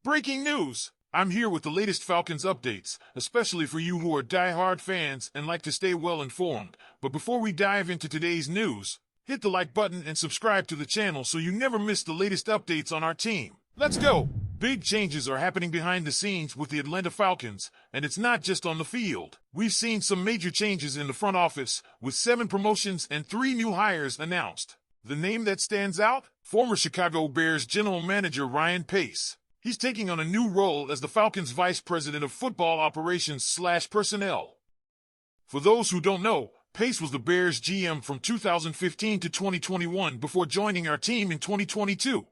Breaking news! I'm here with the latest Falcons updates, especially for you who are die-hard fans and like to stay well informed. But before we dive into today's news, hit the like button and subscribe to the channel so you never miss the latest updates on our team. Let's go! Big changes are happening behind the scenes with the Atlanta Falcons, and it's not just on the field. We've seen some major changes in the front office, with 7 promotions and 3 new hires announced. The name that stands out? Former Chicago Bears general manager Ryan Pace. He's taking on a new role as the Falcons' Vice President of Football Operations/Personnel. For those who don't know, Pace was the Bears GM from 2015 to 2021 before joining our team in 2022.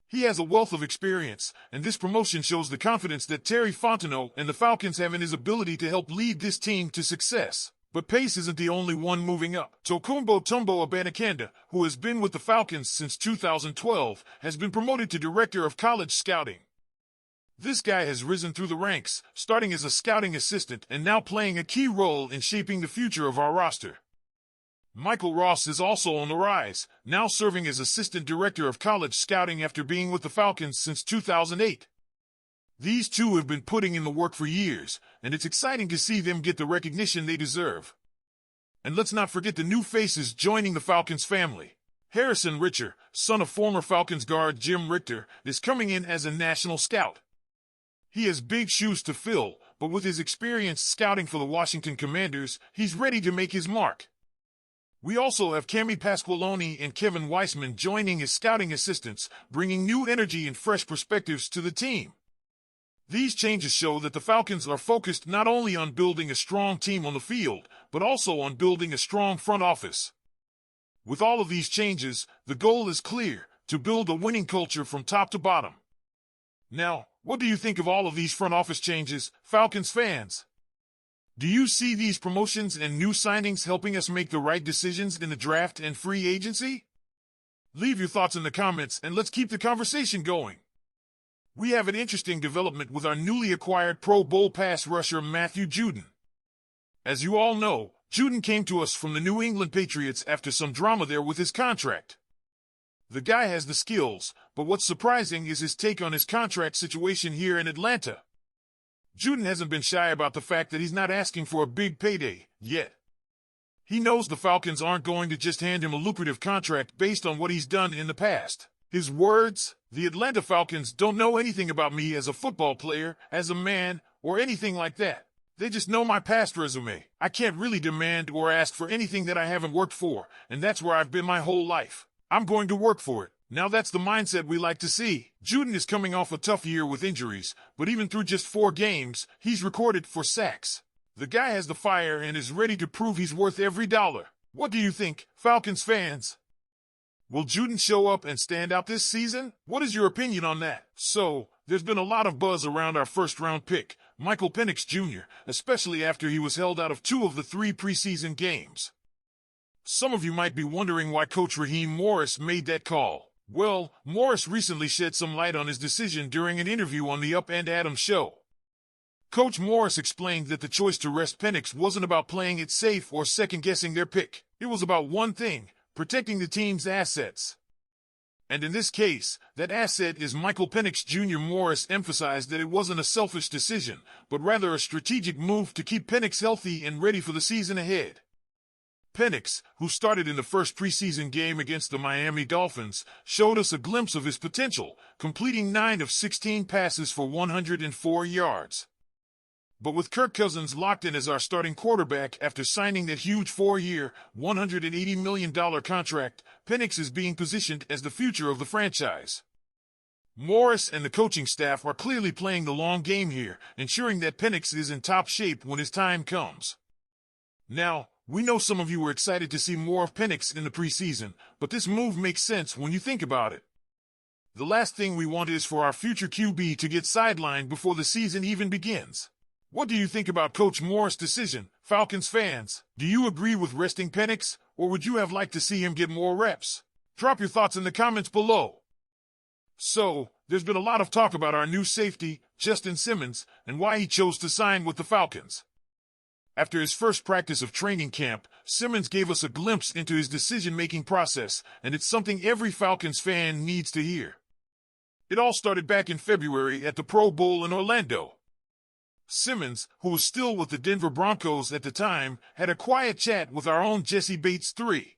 He has a wealth of experience, and this promotion shows the confidence that Terry Fontenot and the Falcons have in his ability to help lead this team to success. But Pace isn't the only one moving up. Tokunbo Tumbo Abanikanda, who has been with the Falcons since 2012, has been promoted to Director of College Scouting. This guy has risen through the ranks, starting as a scouting assistant and now playing a key role in shaping the future of our roster. Michael Ross is also on the rise, now serving as Assistant Director of College Scouting after being with the Falcons since 2008. These two have been putting in the work for years, and it's exciting to see them get the recognition they deserve. And let's not forget the new faces joining the Falcons family. Harrison Richer, son of former Falcons guard Jim Richter, is coming in as a national scout. He has big shoes to fill, but with his experience scouting for the Washington Commanders, he's ready to make his mark. We also have Cami Pasqualoni and Kevin Weissman joining as scouting assistants, bringing new energy and fresh perspectives to the team. These changes show that the Falcons are focused not only on building a strong team on the field, but also on building a strong front office. With all of these changes, the goal is clear: to build a winning culture from top to bottom. Now, what do you think of all of these front office changes, Falcons fans? Do you see these promotions and new signings helping us make the right decisions in the draft and free agency? Leave your thoughts in the comments and let's keep the conversation going. We have an interesting development with our newly acquired Pro Bowl pass rusher Matthew Judon. As you all know, Judon came to us from the New England Patriots after some drama there with his contract. The guy has the skills, but what's surprising is his take on his contract situation here in Atlanta. Judon hasn't been shy about the fact that he's not asking for a big payday yet. He knows the Falcons aren't going to just hand him a lucrative contract based on what he's done in the past. His words: "The Atlanta Falcons don't know anything about me as a football player, as a man, or anything like that. They just know my past resume. I can't really demand or ask for anything that I haven't worked for, and that's where I've been my whole life. I'm going to work for it." Now that's the mindset we like to see. Judon is coming off a tough year with injuries, but even through just 4 games, he's recorded 4 sacks. The guy has the fire and is ready to prove he's worth every dollar. What do you think, Falcons fans? Will Judon show up and stand out this season? What is your opinion on that? So, there's been a lot of buzz around our first-round pick, Michael Penix Jr., especially after he was held out of 2 of the 3 preseason games. Some of you might be wondering why Coach Raheem Morris made that call. Well, Morris recently shed some light on his decision during an interview on the Up and Adams show. Coach Morris explained that the choice to rest Penix wasn't about playing it safe or second-guessing their pick. It was about one thing: protecting the team's assets. And in this case, that asset is Michael Penix Jr. Morris emphasized that it wasn't a selfish decision, but rather a strategic move to keep Penix healthy and ready for the season ahead. Penix, who started in the first preseason game against the Miami Dolphins, showed us a glimpse of his potential, completing 9 of 16 passes for 104 yards. But with Kirk Cousins locked in as our starting quarterback after signing that huge 4-year, $180 million contract, Penix is being positioned as the future of the franchise. Morris and the coaching staff are clearly playing the long game here, ensuring that Penix is in top shape when his time comes. Now, we know some of you were excited to see more of Penix in the preseason, but this move makes sense when you think about it. The last thing we want is for our future QB to get sidelined before the season even begins. What do you think about Coach Morris' decision, Falcons fans? Do you agree with resting Penix, or would you have liked to see him get more reps? Drop your thoughts in the comments below. So, there's been a lot of talk about our new safety, Justin Simmons, and why he chose to sign with the Falcons. After his first practice of training camp, Simmons gave us a glimpse into his decision-making process, and it's something every Falcons fan needs to hear. It all started back in February at the Pro Bowl in Orlando. Simmons, who was still with the Denver Broncos at the time, had a quiet chat with our own Jessie Bates III.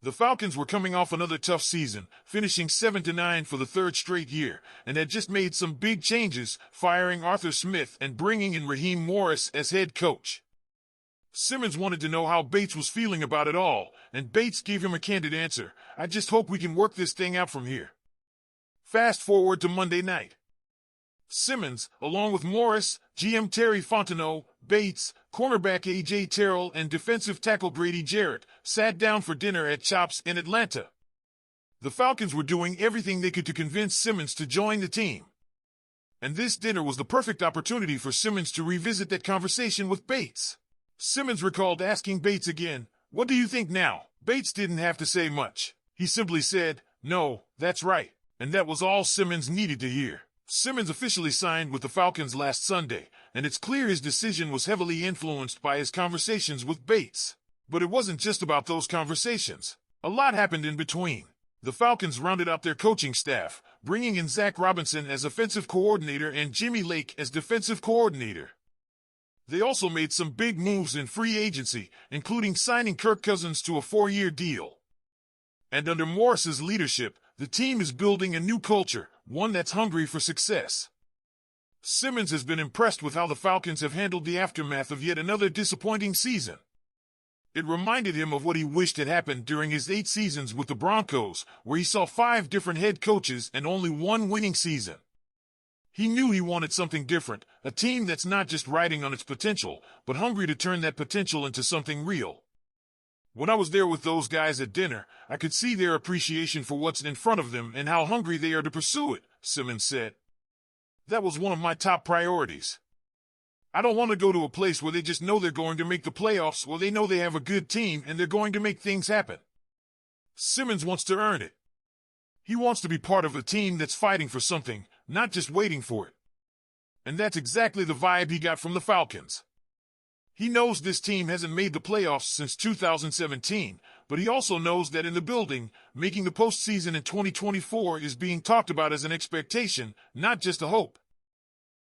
The Falcons were coming off another tough season, finishing 7-9 for the third straight year, and had just made some big changes, firing Arthur Smith and bringing in Raheem Morris as head coach. Simmons wanted to know how Bates was feeling about it all, and Bates gave him a candid answer: "I just hope we can work this thing out from here." Fast forward to Monday night. Simmons, along with Morris, GM Terry Fontenot, Bates, cornerback A.J. Terrell, and defensive tackle Grady Jarrett, sat down for dinner at Chops in Atlanta. The Falcons were doing everything they could to convince Simmons to join the team. And this dinner was the perfect opportunity for Simmons to revisit that conversation with Bates. Simmons recalled asking Bates again, "What do you think now?" Bates didn't have to say much. He simply said, "No, that's right." And that was all Simmons needed to hear. Simmons officially signed with the Falcons last Sunday, and it's clear his decision was heavily influenced by his conversations with Bates. But it wasn't just about those conversations. A lot happened in between. The Falcons rounded out their coaching staff, bringing in Zach Robinson as offensive coordinator and Jimmy Lake as defensive coordinator. They also made some big moves in free agency, including signing Kirk Cousins to a 4-year deal. And under Morris's leadership, the team is building a new culture, one that's hungry for success. Simmons has been impressed with how the Falcons have handled the aftermath of yet another disappointing season. It reminded him of what he wished had happened during his 8 seasons with the Broncos, where he saw 5 different head coaches and only 1 winning season. He knew he wanted something different, a team that's not just riding on its potential, but hungry to turn that potential into something real. When I was there with those guys at dinner, I could see their appreciation for what's in front of them and how hungry they are to pursue it, Simmons said. That was one of my top priorities. I don't want to go to a place where they just know they're going to make the playoffs, or they know they have a good team and they're going to make things happen. Simmons wants to earn it. He wants to be part of a team that's fighting for something, not just waiting for it. And that's exactly the vibe he got from the Falcons. He knows this team hasn't made the playoffs since 2017, but he also knows that in the building, making the postseason in 2024 is being talked about as an expectation, not just a hope.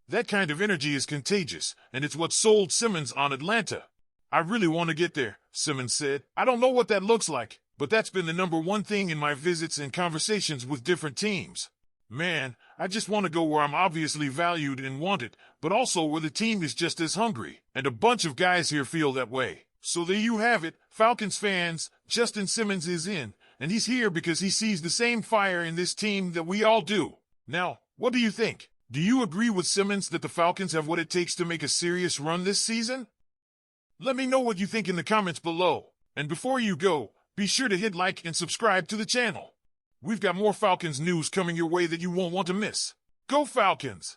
That kind of energy is contagious, and it's what sold Simmons on Atlanta. "I really want to get there," Simmons said. "I don't know what that looks like, but that's been the #1 thing in my visits and conversations with different teams. Man, I just want to go where I'm obviously valued and wanted, but also where the team is just as hungry, and a bunch of guys here feel that way." So there you have it, Falcons fans. Justin Simmons is in, and he's here because he sees the same fire in this team that we all do. Now, what do you think? Do you agree with Simmons that the Falcons have what it takes to make a serious run this season? Let me know what you think in the comments below. And before you go, be sure to hit like and subscribe to the channel. We've got more Falcons news coming your way that you won't want to miss. Go Falcons!